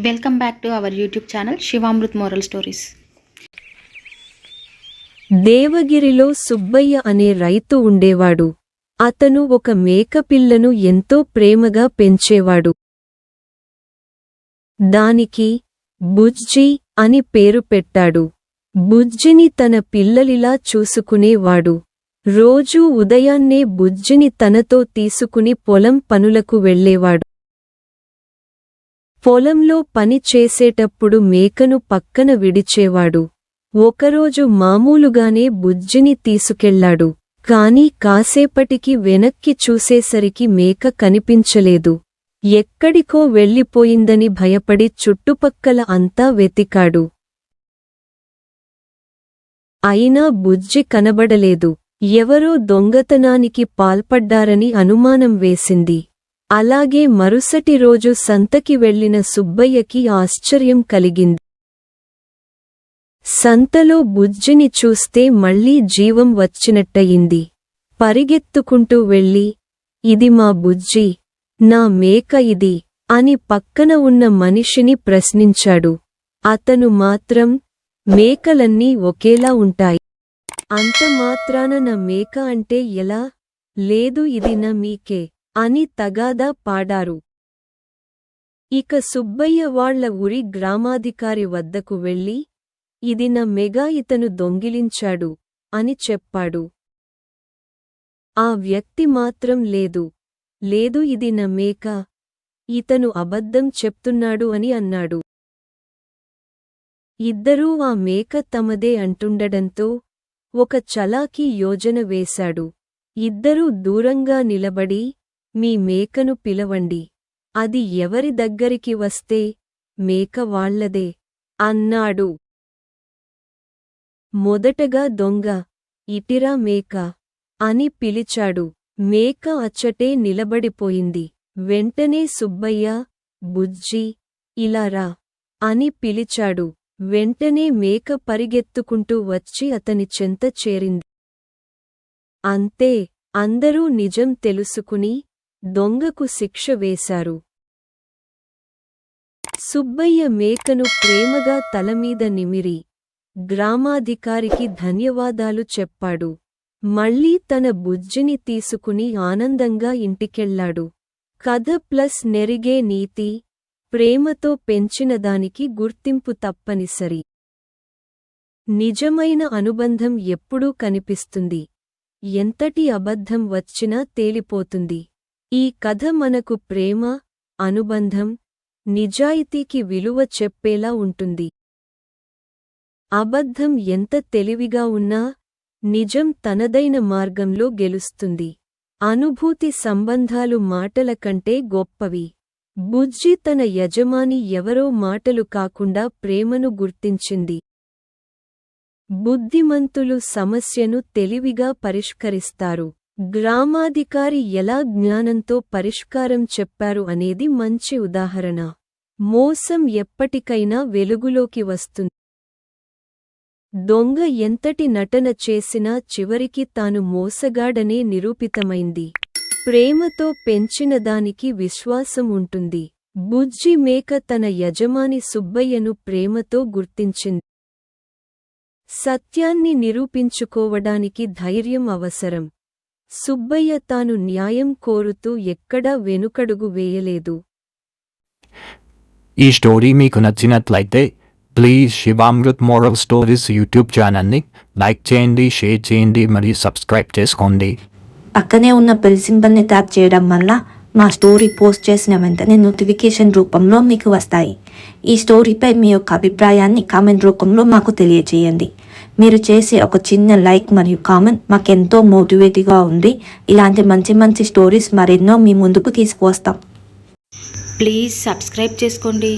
Welcome back to our YouTube channel Shivamrut moral stories. దేవగిరిలో సుబ్బయ్య అనే రైతు ఉండేవాడు. అతను ఒక మేకపిల్లను ఎంతో ప్రేమగా పెంచేవాడు. దానికి బుజ్జి అని పేరు పెట్టాడు. బుజ్జిని తన పిల్లలిలా చూసుకునేవాడు. రోజూ ఉదయాన్నే బుజ్జిని తనతో తీసుకుని పొలం పనులకు వెళ్ళేవాడు. పొలంలో పని చేసేటప్పుడు మేకను పక్కన విడిచేవాడు. ఒకరోజు మామూలుగానే బుజ్జిని తీసుకెళ్లాడు. కాని కాసేపటికి వెనక్కి చూసేసరికి మేక కనిపించలేదు. ఎక్కడికో వెళ్ళిపోయిందని భయపడి చుట్టుపక్కల అంతా వెతికాడు. అయినా బుజ్జి కనబడలేదు. ఎవరో దొంగతనానికి పాల్పడ్డారని అనుమానం వేసింది. అలాగే మరుసటి రోజు సంతకి వెళ్లిన సుబ్బయ్యకి ఆశ్చర్యం కలిగింది. సంతలో బుజ్జిని చూస్తే మళ్లీ జీవం వచ్చినట్టయింది. పరిగెత్తుకుంటూ వెళ్ళి, "ఇది మా బుజ్జి, నా మేక ఇది" అని పక్కన ఉన్న మనిషిని ప్రశ్నించాడు. అతను మాత్రం, "మేకలన్నీ ఒకేలా ఉంటాయి. అంత మాత్రాన నా మేక అంటే ఎలా? లేదు, ఇది నా మీకే" అని తగాదా పాడారు. ఇక సుబ్బయ్య వాళ్ల ఊరి గ్రామాధికారి వద్దకు వెళ్లి, "ఇది నా మెగా, ఇతను దొంగిలించాడు" అని చెప్పాడు. ఆ వ్యక్తి మాత్రం, లేదు, ఇది నా మేక, ఇతను అబద్ధం చెప్తున్నాడు" అని అన్నాడు. ఇద్దరూ ఆ మేక తమదే అంటుండడంతో ఒక చలాకీ యోజన వేశాడు. ఇద్దరూ దూరంగా నిలబడి, "మీ మేకను పిలవండి. అది ఎవరి దగ్గరికి వస్తే మేక వాళ్లదే" అన్నాడు. మొదటగా దొంగ, "ఇటిరా మేక" అని పిలిచాడు. మేక అచ్చటే నిలబడిపోయింది. వెంటనే సుబ్బయ్య, "బుజ్జి, ఇలా రా" అని పిలిచాడు. వెంటనే మేక పరిగెత్తుకుంటూ వచ్చి అతని చెంత చేరింది. అంతే, అందరూ నిజం తెలుసుకుని దొంగకు శిక్ష వేశారు. సుబ్బయ్య మేకను ప్రేమగా తలమీద నిమిరి గ్రామాధికారికి ధన్యవాదాలు చెప్పాడు. మళ్లీ తన బుజ్జిని తీసుకుని ఆనందంగా ఇంటికెళ్లాడు. కథ ప్లస్ నెరిగే నీతి: ప్రేమతో పెంచినదానికి గుర్తింపు తప్పనిసరి. నిజమైన అనుబంధం ఎప్పుడూ కనిపిస్తుంది. ఎంతటి అబద్ధం వచ్చినా తేలిపోతుంది. ఈ కథ మనకు ప్రేమ, అనుబంధం, నిజాయితీకి విలువ చెప్పేలా ఉంటుంది. అబద్ధం ఎంత తెలివిగా ఉన్నా నిజం తనదైన మార్గంలో గెలుస్తుంది. అనుభూతి సంబంధాలు మాటల కంటే గొప్పవి. బుజ్జి తన యజమాని ఎవరో మాటలు కాకుండా ప్రేమను గుర్తించింది. బుద్ధిమంతులు సమస్యను తెలివిగా పరిష్కరిస్తారు. గ్రామాధికారి ఎలా జ్ఞానంతో పరిష్కారం చెప్పారు అనేది మంచి ఉదాహరణ. మోసం ఎప్పటికైనా వెలుగులోకి వస్తుంది. దొంగ ఎంతటి నటన చేసినా చివరికి తాను మోసగాడనే నిరూపితమైంది. ప్రేమతో పెంచినదానికి విశ్వాసం ఉంటుంది. బుజ్జి మేక తన యజమాని సుబ్బయ్యను ప్రేమతో గుర్తించింది. సత్యాన్ని నిరూపించుకోవడానికి ధైర్యం అవసరం. సుబ్బయ్య తాను న్యాయం కోరుతూ ఎక్కడా వెనుకడుగు వేయలేదు. ఈ స్టోరీ మీకు నచ్చినట్లయితే please Shivamrut moral stories YouTube ఛానల్ని లైక్ చేయండి, షేర్ చేయండి మరియు సబ్స్క్రైబ్ చేసుకోండి. పక్కనే ఉన్న బెల్ సింబల్ని ట్యాప్ చేయడం వల్ల మా స్టోరీ పోస్ట్ చేసిన వెంటనే నోటిఫికేషన్ రూపంలో మీకు వస్తాయి. ఈ స్టోరీపై మీ యొక్క అభిప్రాయాన్ని కామెంట్ రూపంలో మాకు తెలియజేయండి. మీరు చేసే ఒక చిన్న లైక్ మరియు కామెంట్ మాకెంతో మోటివేటివ్గా ఉంది. ఇలాంటి మంచి మంచి స్టోరీస్ మరెన్నో మీ ముందుకు తీసుకువస్తాం. ప్లీజ్ సబ్స్క్రైబ్ చేసుకోండి.